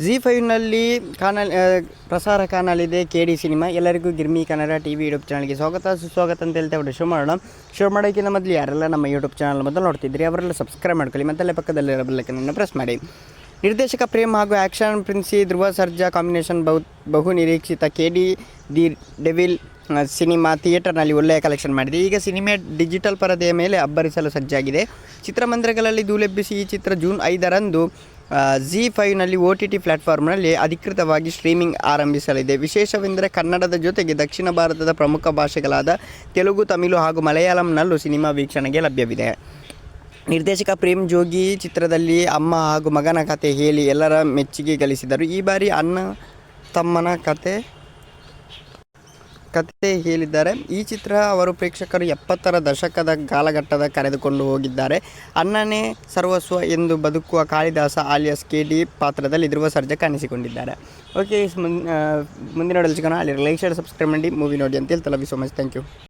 ಜಿ5ನಲ್ಲಿ ಪ್ರಸಾರ ಕಾಣಲಿದೆ KD cinema. ಎಲ್ಲರಿಗೂ ಗಿರ್ಮಿ Kannada TV YouTube ಚಾನಲ್ಗೆ ಸುಸ್ವಾಗತ ಅಂತ ಹೇಳ್ತಾ ಶುರು ಮಾಡೋಣ. ಶುರು ಮಾಡೋಕ್ಕಿಂತ ಮೊದಲು ಯಾರೆಲ್ಲ ನಮ್ಮ ಯೂಟ್ಯೂಬ್ ಚಾನಲ್ ಮೊದಲು ನೋಡ್ತಿದ್ರಿ ಅವರೆಲ್ಲ ಸಬ್ಸ್ಕ್ರೈಬ್ ಮಾಡ್ಕೊಳ್ಳಿ, ಮತ್ತಲ್ಲೇ ಪಕ್ಕದಲ್ಲಿರೋ ಬೆಲ್ ಐಕಾನ್ ಪ್ರೆಸ್ ಮಾಡಿ. ನಿರ್ದೇಶಕ ಪ್ರೇಮ್ ಹಾಗೂ ಆ್ಯಕ್ಷನ್ ಪ್ರಿನ್ಸಿ ಧ್ರುವ ಸರ್ಜಾ ಕಾಂಬಿನೇಷನ್ ಬಹು ನಿರೀಕ್ಷಿತ KD ದಿ ಡೆವಿಲ್ ಸಿನಿಮಾ ಥಿಯೇಟರ್ನಲ್ಲಿ ಒಳ್ಳೆಯ ಕಲೆಕ್ಷನ್ ಮಾಡಿದೆ. ಈಗ ಸಿನಿಮಾ ಡಿಜಿಟಲ್ ಪರದೆಯ ಮೇಲೆ ಅಬ್ಬರಿಸಲು ಸಜ್ಜಾಗಿದೆ. ಚಿತ್ರಮಂದಿರಗಳಲ್ಲಿ ಧೂಳೆಬ್ಬಿಸಿ ಈ ಚಿತ್ರ ಜೂನ್ 5ರಂದು ಜಿ5ನಲ್ಲಿ OTT ಪ್ಲ್ಯಾಟ್ಫಾರ್ಮ್ನಲ್ಲಿ ಅಧಿಕೃತವಾಗಿ ಸ್ಟ್ರೀಮಿಂಗ್ ಆರಂಭಿಸಲಿದೆ. ವಿಶೇಷವೆಂದರೆ ಕನ್ನಡದ ಜೊತೆಗೆ ದಕ್ಷಿಣ ಭಾರತದ ಪ್ರಮುಖ ಭಾಷೆಗಳಾದ ತೆಲುಗು, ತಮಿಳು ಹಾಗೂ ಮಲಯಾಳಂನಲ್ಲೂ ಸಿನಿಮಾ ವೀಕ್ಷಣೆಗೆ ಲಭ್ಯವಿದೆ. ನಿರ್ದೇಶಕ ಪ್ರೇಮ್ ಜೋಗಿ ಚಿತ್ರದಲ್ಲಿ ಅಮ್ಮ ಹಾಗೂ ಮಗನ ಕತೆ ಹೇಳಿ ಎಲ್ಲರ ಮೆಚ್ಚುಗೆ ಗಳಿಸಿದರು. ಈ ಬಾರಿ ಅಣ್ಣ ತಮ್ಮನ ಕತೆ ಹೇಳಿದ್ದಾರೆ. ಈ ಚಿತ್ರ ಅವರು ಪ್ರೇಕ್ಷಕರು 70ರ ದಶಕದ ಕಾಲಘಟ್ಟದ ಕರೆದುಕೊಂಡು ಹೋಗಿದ್ದಾರೆ. ಅಣ್ಣನೇ ಸರ್ವಸ್ವ ಎಂದು ಬದುಕುವ ಕಾಳಿದಾಸ ಆಲಿಯಾಸ್ KD ಪಾತ್ರದಲ್ಲಿ ಧ್ರುವ ಸರ್ಜಾ ಕಾಣಿಸಿಕೊಂಡಿದ್ದಾರೆ. ಓಕೆ, ಮುಂದಿನ ನೋಡಲು ಸಿಗೋಣ. ಅಲ್ಲಿ ಲೈಕ್ ಶೇರ್ ಸಬ್ಸ್ಕ್ರೈಬ್ ಮಾಡಿ ಮೂವಿ ನೋಡಿ ಅಂತ ಹೇಳ್ತಲ್ಲ. We so much, thank you.